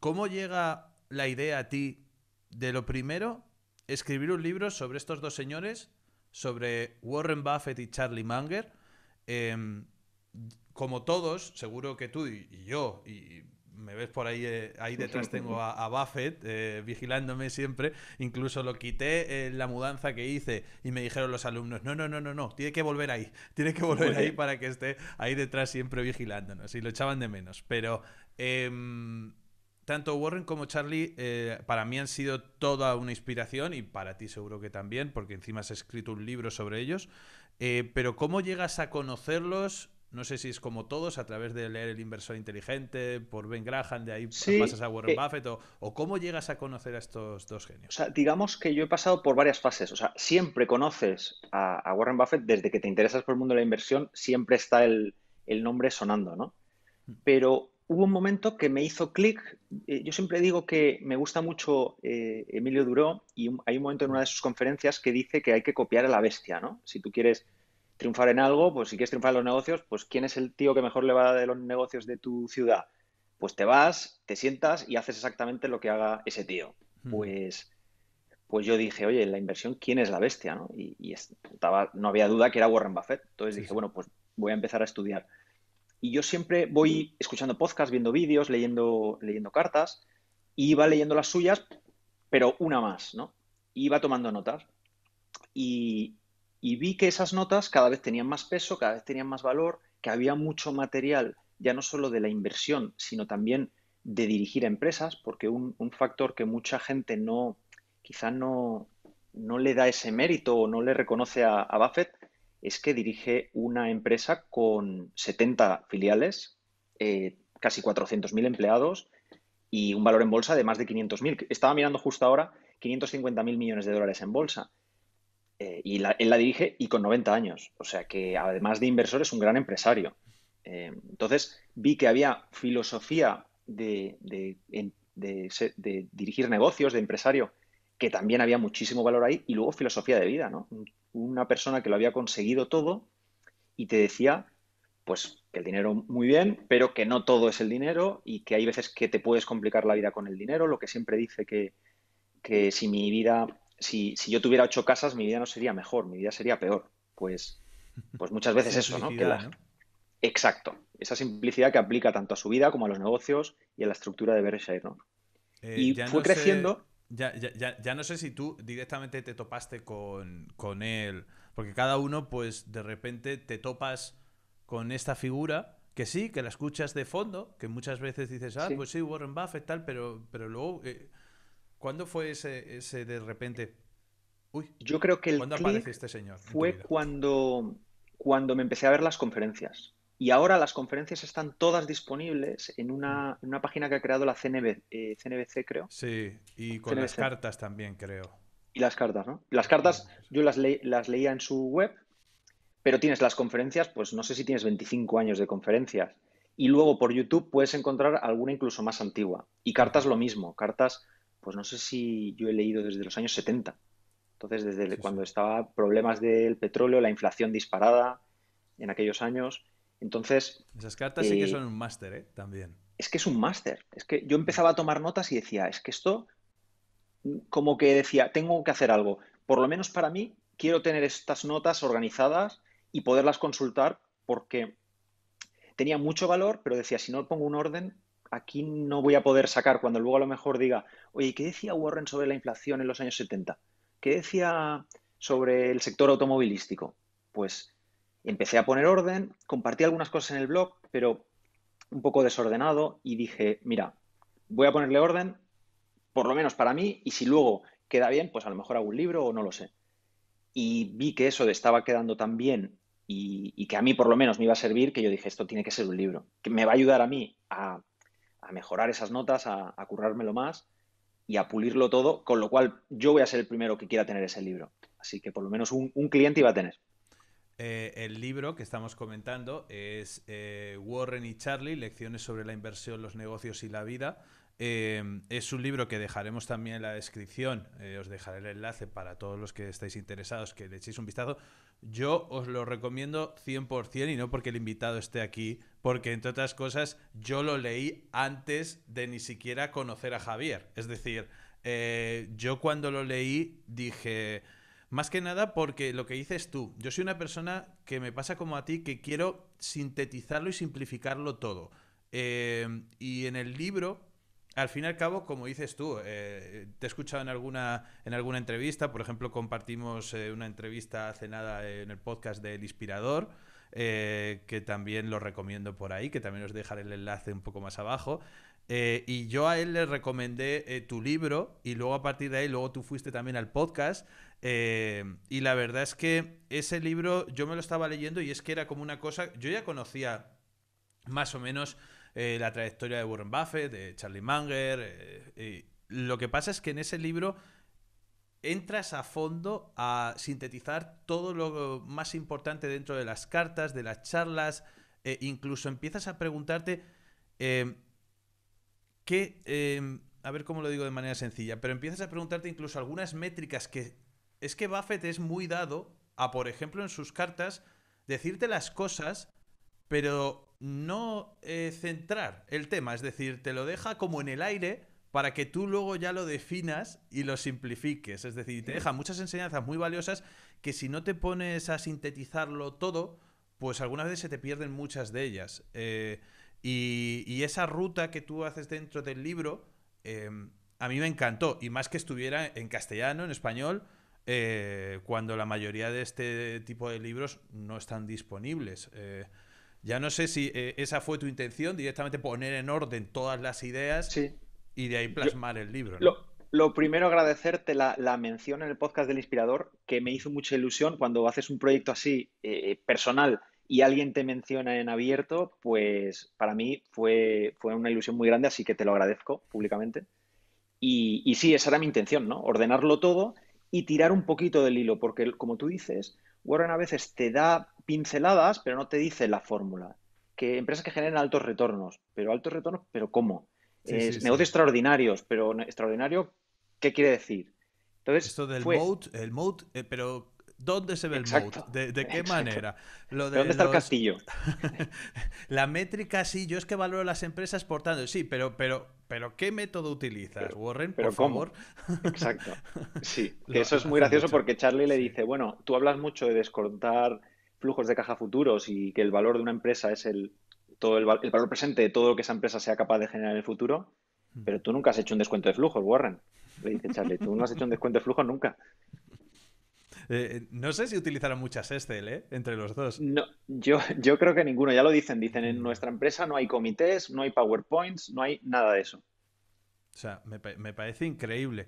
¿cómo llega la idea a ti de lo primero, escribir un libro sobre estos dos señores, sobre Warren Buffett y Charlie Munger? Eh, Como todos, seguro que tú y yo, y me ves por ahí, ahí detrás tengo a Buffett vigilándome siempre. Incluso lo quité en la mudanza que hice y me dijeron los alumnos, no, tiene que volver ahí, tiene que Muy volver ahí bien. para que esté ahí detrás siempre vigilándonos. Y lo echaban de menos. Pero eh, tanto Warren como Charlie para mí han sido toda una inspiración y para ti seguro que también, porque encima has escrito un libro sobre ellos. Pero ¿cómo llegas a conocerlos? No sé si es como todos, a través de leer El inversor inteligente, por Ben Graham, de ahí pasas Sí, a Warren Buffett, o cómo llegas a conocer a estos dos o genios. sea, digamos que yo he pasado por varias fases. O sea, siempre conoces a Warren Buffett desde que te interesas por el mundo de la inversión, siempre está el nombre sonando, ¿no? Pero hubo un momento que me hizo clic. Yo siempre digo que me gusta mucho Emilio Duró y hay un momento en una de sus conferencias que dice que hay que copiar a la bestia, ¿no? Si tú quieres triunfar en algo, pues si quieres triunfar en los negocios, pues ¿quién es el tío que mejor le va de los negocios de tu ciudad? Pues te vas, te sientas y haces exactamente lo que haga ese tío. Pues, pues yo dije, oye, en la inversión, ¿quién es la bestia? ¿No? No había duda que era Warren Buffett. Entonces Sí, dije, sí. bueno, pues voy a empezar a estudiar. Y yo siempre voy escuchando podcasts, viendo vídeos, leyendo cartas, y iba leyendo las suyas, pero una más, ¿no? Iba tomando notas. Y, y vi que esas notas cada vez tenían más peso, cada vez tenían más valor, que había mucho material, ya no solo de la inversión, sino también de dirigir empresas, porque un factor que mucha gente quizá no le da ese mérito o no le reconoce a Buffett es que dirige una empresa con 70 filiales, casi 400.000 empleados y un valor en bolsa de más de 500.000. Estaba mirando justo ahora 550.000 millones de dólares en bolsa. Él la dirige y con 90 años. O sea que además de inversor es un gran empresario. Entonces vi que había filosofía de dirigir negocios, de empresario, que también había muchísimo valor ahí, y luego filosofía de vida, ¿no? Una persona que lo había conseguido todo y te decía, pues, que el dinero muy bien, pero que no todo es el dinero y que hay veces que te puedes complicar la vida con el dinero, lo que siempre dice que si mi vida, si yo tuviera 8 casas, mi vida no sería mejor, mi vida sería peor. Pues muchas veces eso, ¿no? Simplicidad, ¿no? Exacto, esa simplicidad que aplica tanto a su vida como a los negocios y a la estructura de Berkshire, ¿no? Y Ya fue no sé. creciendo. Ya no sé si tú directamente te topaste con él. Porque cada uno, pues, de repente te topas con esta figura que sí, que la escuchas de fondo, que muchas veces dices, ah, Sí, pues sí, Warren Buffett, tal, pero luego, ¿cuándo fue ese de repente? Uy, yo creo que el ¿cuándo aparece clic este señor en tu fue vida? cuando me empecé a ver las conferencias. Y ahora las conferencias están todas disponibles en una página que ha creado la CNBC, creo. Sí, y con las CNBC. cartas también, creo. Y las cartas, ¿no? Las cartas yo las leía en su web, pero tienes las conferencias, pues no sé si tienes 25 años de conferencias. Y luego por YouTube puedes encontrar alguna incluso más antigua. Y cartas lo mismo. Cartas, pues no sé si yo he leído desde los años 70. Entonces, desde Sí, sí. cuando estaba problemas del petróleo, la inflación disparada en aquellos años. Entonces, Esas cartas sí que son eh, un máster, ¿eh? También. es que es un máster. Es que yo empezaba a tomar notas y decía, es que esto, como que decía, tengo que hacer algo. Por lo menos para mí, quiero tener estas notas organizadas y poderlas consultar porque tenía mucho valor, pero decía, si no pongo un orden, aquí no voy a poder sacar cuando luego a lo mejor diga, oye, ¿qué decía Warren sobre la inflación en los años 70? ¿Qué decía sobre el sector automovilístico? Pues empecé a poner orden, compartí algunas cosas en el blog, pero un poco desordenado y dije, mira, voy a ponerle orden, por lo menos para mí, y si luego queda bien, pues a lo mejor hago un libro o no lo sé. Y vi que eso estaba quedando tan bien y que a mí por lo menos me iba a servir, que yo dije, esto tiene que ser un libro, que me va a ayudar a mí a mejorar esas notas, a currármelo más y a pulirlo todo, con lo cual yo voy a ser el primero que quiera tener ese libro. Así que por lo menos un cliente iba a tener. El libro que estamos comentando es Warren y Charlie, Lecciones sobre la inversión, los negocios y la vida. Es un libro que dejaremos también en la descripción. Os dejaré el enlace para todos los que estáis interesados que le echéis un vistazo. Yo os lo recomiendo 100% y no porque el invitado esté aquí, porque entre otras cosas yo lo leí antes de ni siquiera conocer a Javier. Es decir, yo cuando lo leí dije, más que nada porque lo que dices tú, yo soy una persona que me pasa como a ti, que quiero sintetizarlo y simplificarlo todo. Y en el libro, al fin y al cabo, como dices tú, te he escuchado en alguna entrevista, por ejemplo, compartimos una entrevista hace nada en el podcast del Inspirador, que también lo recomiendo por ahí, que también os dejaré el enlace un poco más abajo. Y yo a él le recomendé tu libro y luego a partir de ahí, luego tú fuiste también al podcast. Y la verdad es que ese libro yo me lo estaba leyendo y es que era como una cosa, yo ya conocía más o menos la trayectoria de Warren Buffett, de Charlie Munger. Lo que pasa es que en ese libro entras a fondo a sintetizar todo lo más importante dentro de las cartas, de las charlas, incluso empiezas a preguntarte eh, a ver cómo lo digo de manera sencilla, pero empiezas a preguntarte incluso algunas métricas que es que Buffett es muy dado a, por ejemplo, en sus cartas, decirte las cosas pero no centrar el tema, es decir, te lo deja como en el aire para que tú luego ya lo definas y lo simplifiques, es decir, te deja muchas enseñanzas muy valiosas que si no te pones a sintetizarlo todo, pues algunas veces se te pierden muchas de ellas. Y esa ruta que tú haces dentro del libro, a mí me encantó, y más que estuviera en castellano, en español, cuando la mayoría de este tipo de libros no están disponibles. Ya no sé si esa fue tu intención, directamente poner en orden todas las ideas Sí. y de ahí Yo, plasmar el libro, ¿no? lo primero, agradecerte la mención en el podcast del Inspirador, que me hizo mucha ilusión cuando haces un proyecto así personal y alguien te menciona en abierto, pues para mí fue una ilusión muy grande, así que te lo agradezco públicamente. Y sí, esa era mi intención, ¿no? Ordenarlo todo y tirar un poquito del hilo, porque como tú dices, Warren a veces te da pinceladas, pero no te dice la fórmula. Que empresas que generan altos retornos, pero ¿cómo? Sí, sí, Negocios sí. extraordinarios, pero extraordinario, ¿qué quiere decir? Entonces, Esto del fue mode, pero ¿dónde se ve el mode? exacto, ¿De qué exacto. manera? Lo ¿Pero dónde de está el los... castillo? La métrica, sí, yo es que valoro las empresas por tanto, sí, pero ¿qué método utilizas, Pero, Warren? Por pero favor. ¿cómo? Exacto. Sí, que eso es Lo muy hace gracioso mucho. porque Charlie le Sí. dice, bueno, tú hablas mucho de descontar flujos de caja futuros y que el valor de una empresa es el valor presente de todo lo que esa empresa sea capaz de generar en el futuro, pero tú nunca has hecho un descuento de flujos, Warren. Le dice Charlie, tú no has hecho un descuento de flujos nunca. No sé si utilizaron muchas Excel, ¿eh? Entre los dos. No, yo creo que ninguno, ya lo dicen, en nuestra empresa no hay comités, no hay PowerPoints, no hay nada de eso. O sea, me parece increíble.